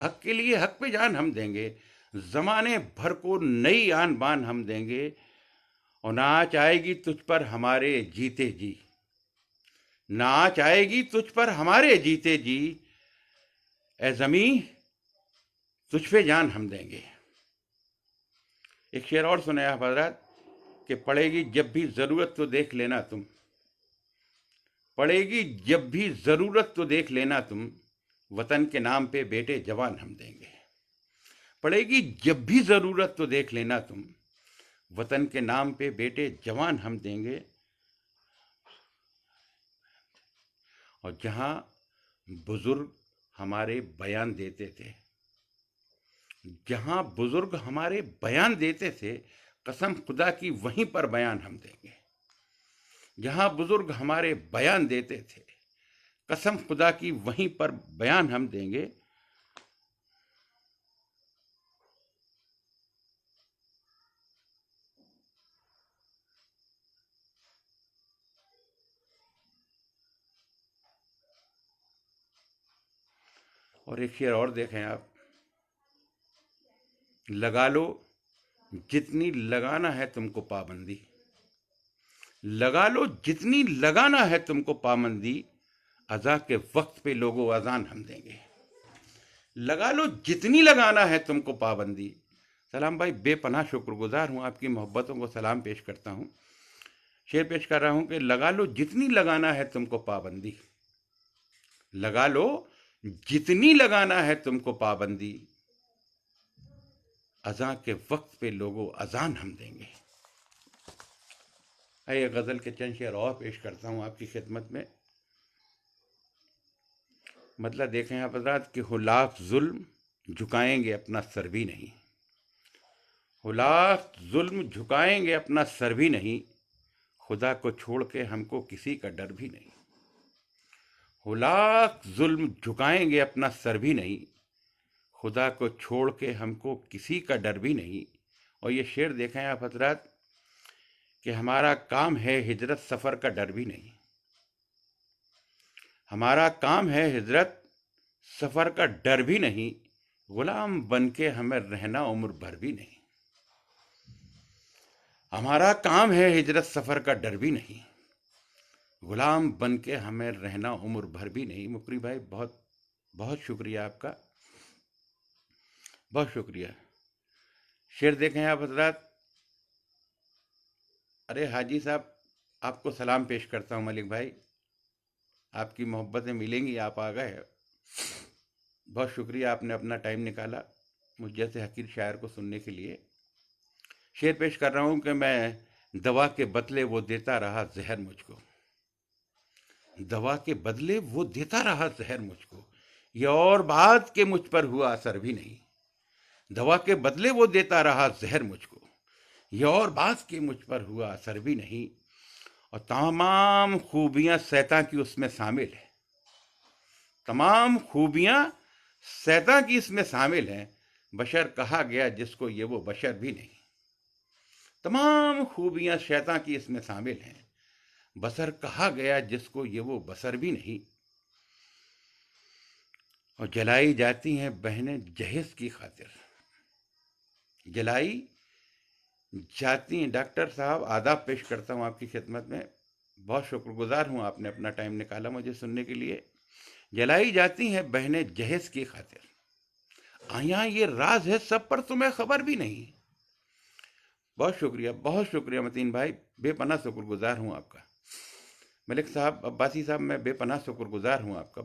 हक के लिए हक पे जान हम देंगे, जमाने भर को नई आन बान हम देंगे, और नाच आएगी तुझ पर हमारे जीते जी, नाच आएगी तुझ पर हमारे जीते जी, ए जमी तुझ पे जान हम देंगे। एक शेर और सुने आप हजरत कि पड़ेगी जब भी जरूरत तो देख लेना तुम, पड़ेगी जब भी जरूरत तो देख लेना तुम, वतन के नाम पे बेटे जवान हम देंगे। पड़ेगी जब भी जरूरत तो देख लेना तुम, वतन के नाम पे बेटे जवान हम देंगे। और जहां बुजुर्ग हमारे बयान देते थे, जहां बुजुर्ग हमारे बयान देते थे, कसम खुदा की वहीं पर बयान हम देंगे। जहां बुजुर्ग हमारे बयान देते थे, कसम खुदा की वहीं पर बयान हम देंगे। और एक शेर और देखें आप, लगा लो जितनी लगाना है तुमको पाबंदी, लगा लो जितनी लगाना है तुमको पाबंदी, अज़ा के वक्त पे लोगों अजान हम देंगे। लगा लो जितनी लगाना है तुमको पाबंदी। सलाम भाई, बेपनाह शुक्रगुजार हूँ, आपकी मोहब्बतों को सलाम पेश करता हूँ। शेर पेश कर रहा हूँ कि लगा लो जितनी लगाना है तुमको पाबंदी, लगा लो जितनी लगाना है तुमको पाबंदी, अज़ा के वक्त पे लोगों अजान हम देंगे। ये गज़ल के चंद शेर और पेश करता हूँ आपकी खिदमत में। मतलब देखें आप हज़रात कि हुलाफ जुल्म झुकाएंगे अपना सर भी नहीं, हुलाफ जुल्म झुकाएंगे अपना सर भी नहीं, खुदा को छोड़ के हमको किसी का डर भी नहीं। हुलाफ जुल्म झुकाएंगे अपना सर भी नहीं, खुदा को छोड़ के हमको किसी का डर भी नहीं। और ये शेर देखें आप हजरात कि हमारा काम है हिजरत, सफ़र का डर भी नहीं, हमारा काम है हिजरत, सफ़र का डर भी नहीं, गुलाम बन के हमें रहना उम्र भर भी नहीं। हमारा काम है हिजरत, सफ़र का डर भी नहीं, गुलाम बन के हमें रहना उम्र भर भी नहीं। मुकरी भाई, बहुत बहुत शुक्रिया आपका, बहुत शुक्रिया। शेर देखें आप हजरात, अरे हाजी साहब, आपको सलाम पेश करता हूँ मलिक भाई, आपकी मोहब्बतें मिलेंगी, आप आ गए, बहुत शुक्रिया, आपने अपना टाइम निकाला मुझ जैसे हकीर शायर को सुनने के लिए। शेर पेश कर रहा हूँ कि मैं दवा के बदले वो देता रहा जहर मुझको, दवा के बदले वो देता रहा जहर मुझको, ये और बात के मुझ पर हुआ असर भी नहीं। दवा के बदले वो देता रहा जहर मुझको, ये और बात के मुझ पर हुआ असर भी नहीं। और तमाम खूबियां शैतान की उसमें शामिल है, तमाम खूबियां शैतान की इसमें शामिल हैं, बशर कहा गया जिसको ये वो बशर भी नहीं। तमाम खूबियां शैतान की इसमें शामिल हैं, बसर कहा गया जिसको ये वो बसर भी नहीं। और जलाई जाती हैं बहनें जहेज की खातिर, जलाई जाती हैं। डॉक्टर साहब, आदाब पेश करता हूँ आपकी खिदमत में, बहुत शुक्रगुजार हूँ, आपने अपना टाइम निकाला मुझे सुनने के लिए। जलाई जाती हैं बहनें जहेज की खातिर, आया ये राज है सब पर तुम्हें खबर भी नहीं। बहुत शुक्रिया, बहुत शुक्रिया मतीन भाई, बेपनाह शुक्रगुजार हूँ आपका। मलिक साहब, अब्बासी साहब, मैं बेपनाह शुक्रगुजार हूँ आपका।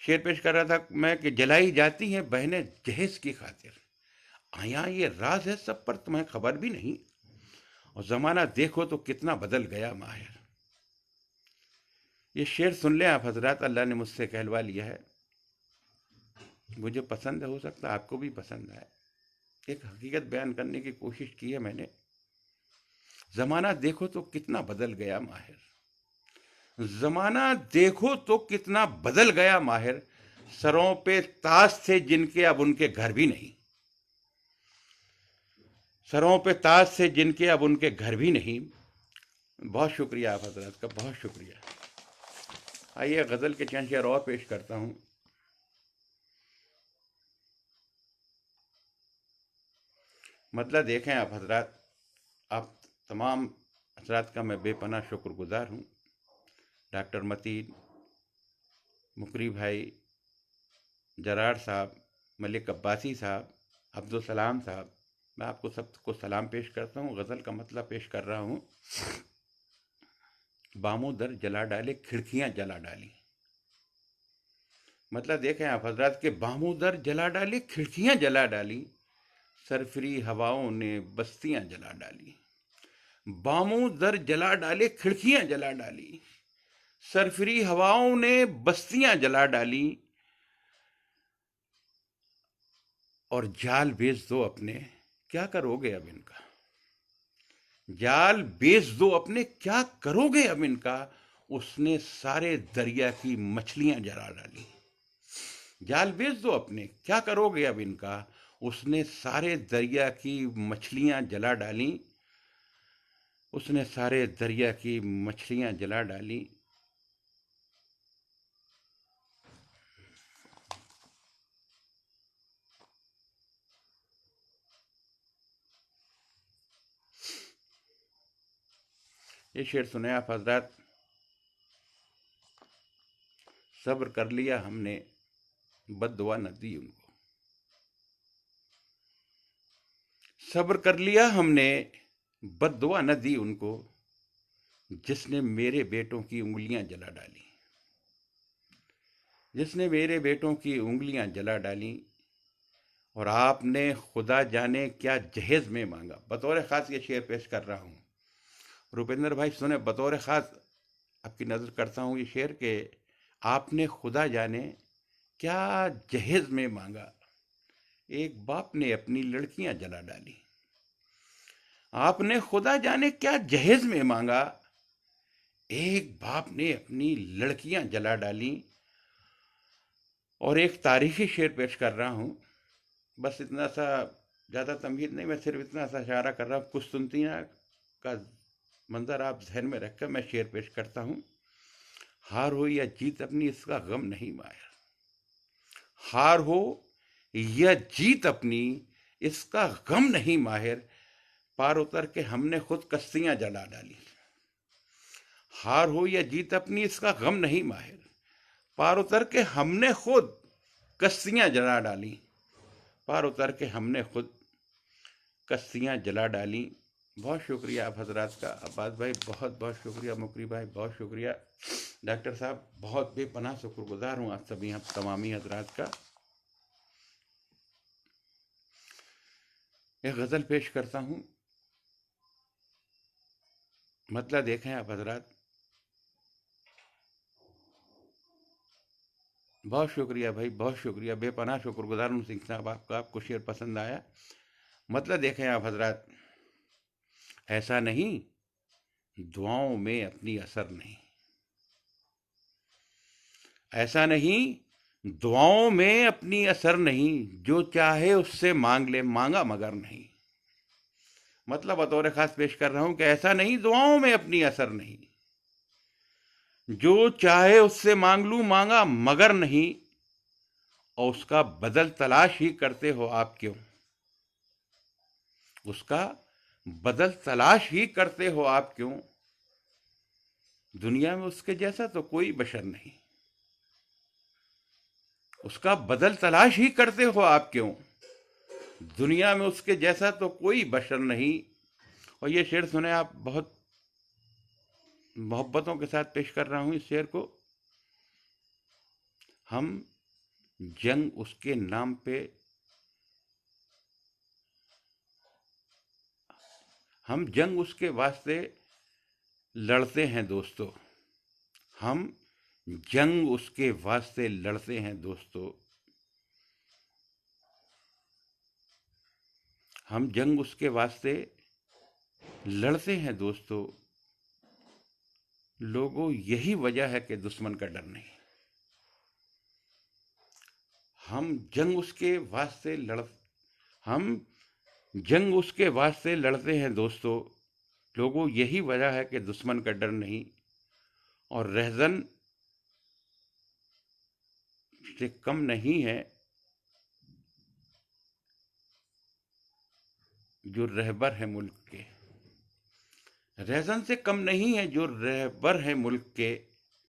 शेर पेश कर रहा था मैं कि जलाई जाती हैं बहनें जहेज की खातिर, आया ये राज है सब पर तुम्हें खबर भी नहीं। और ज़माना देखो तो कितना बदल गया माहिर। ये शेर सुन लें आप हजरात, अल्लाह ने मुझसे कहलवा लिया है, मुझे पसंद है, हो सकता है आपको भी पसंद आए। एक हकीकत बयान करने की कोशिश की है मैंने। ज़माना देखो तो कितना बदल गया माहिर, ज़माना देखो तो कितना बदल गया माहिर, सरों पे ताज थे जिनके अब उनके घर भी नहीं, सरों पे ताज थे जिनके अब उनके घर भी नहीं। बहुत शुक्रिया आप हजरत का, बहुत शुक्रिया। आइए गज़ल के चंद शेर और पेश करता हूँ। मतलब देखें आप हजरात, आप तमाम हजरात का मैं बेपनाह शुक्रगुजार हूँ। डॉक्टर मतीन, मुकरी भाई, जरार साहब, मलिक अब्बासी साहब, अब्दुल सलाम साहब, मैं आपको सबको सलाम पेश करता हूँ। गज़ल का मतलब पेश कर रहा हूँ। बामों दर जला डाले, खिड़कियाँ जला डाली। मतलब देखें आप हजरात के बामों दर जला डाले, खिड़कियाँ जला डाली, सरफरी हवाओं ने बस्तियाँ जला डाली। बामों दर जला डाले, खिड़कियाँ जला डाली, सरफरी हवाओं ने बस्तियाँ जला डाली। और जाल बेच दो अपने, क्या करोगे अब इनका? जाल बेच दो अपने, क्या करोगे अब इनका? उसने सारे दरिया की मछलियां जला डाली। जाल बेच दो अपने, क्या करोगे अब इनका? उसने सारे दरिया की मछलियां जला डाली। उसने सारे दरिया की मछलियां जला डाली। ये शेर सुने आप हजरत। सब्र कर लिया हमने, बद्दुआ न दी उनको। सब्र कर लिया हमने, बद्दुआ न दी उनको, जिसने मेरे बेटों की उंगलियां जला डाली। जिसने मेरे बेटों की उंगलियां जला डाली। और आपने खुदा जाने क्या जहेज में मांगा। बतौर ख़ास ये शेर पेश कर रहा हूँ। रुपेंद्र भाई सुने, बतौर ख़ास आपकी नज़र करता हूँ ये शेर के, आपने खुदा जाने क्या जहेज में मांगा, एक बाप ने अपनी लड़कियां जला डाली। आपने खुदा जाने क्या जहेज में मांगा, एक बाप ने अपनी लड़कियां जला डाली। और एक तारीखी शेर पेश कर रहा हूँ। बस इतना सा, ज़्यादा तमहीद नहीं, मैं सिर्फ इतना सा इशारा कर रहा हूँ। कुस्तुनतिना का मंजर आप जहन में रखकर मैं शेर पेश करता हूँ। हार हो या जीत अपनी, इसका गम नहीं माहिर। हार हो या जीत अपनी, इसका गम नहीं माहिर। पार उतर के हमने खुद कश्तियां जला डाली। हार हो या जीत अपनी, इसका गम नहीं माहिर। पार उतर के हमने खुद कश्तियां जला डाली। पार उतर के हमने खुद कश्तियां जला डाली। बहुत शुक्रिया आप हजरात का। अब्बास भाई बहुत बहुत शुक्रिया। मुकरी भाई बहुत शुक्रिया। डॉक्टर साहब बहुत बेपनाह शुक्रगुजार हूँ आप सभी हम तमामी हजरात का। एक गज़ल पेश करता हूँ। मतलब देखें आप हजरात, बहुत शुक्रिया भाई, बहुत शुक्रिया। बेपनाह शुक्रगुजार हूँ सिंह साहब आपका, आपको शेर पसंद आया। मतलब देखें आप हजरात, ऐसा नहीं दुआओं में अपनी असर नहीं। ऐसा नहीं दुआओं में अपनी असर नहीं, जो चाहे उससे मांग ले, मांगा मगर नहीं। मतलब बतौर खास पेश कर रहा हूं कि ऐसा नहीं दुआओं में अपनी असर नहीं, जो चाहे उससे मांग लूं, मांगा मगर नहीं। और उसका बदल तलाश ही करते हो आप क्यों? उसका बदल तलाश ही करते हो आप क्यों? दुनिया में उसके जैसा तो कोई बशर नहीं। उसका बदल तलाश ही करते हो आप क्यों? दुनिया में उसके जैसा तो कोई बशर नहीं। और ये शेर सुने आप, बहुत मोहब्बतों के साथ पेश कर रहा हूं इस शेर को। हम जंग उसके नाम पे, हम जंग उसके वास्ते लड़ते हैं दोस्तों। हम जंग उसके वास्ते लड़ते हैं दोस्तों। हम जंग उसके वास्ते लड़ते हैं दोस्तों। लोगों यही वजह है कि दुश्मन का डर नहीं। हम जंग उसके वास्ते लड़ हम जंग उसके वास्ते लड़ते हैं दोस्तों। लोगों यही वजह है कि दुश्मन का डर नहीं। और रहजन से कम नहीं है, जो रहबर है मुल्क के। रहज़न से कम नहीं है जो रहबर है मुल्क के।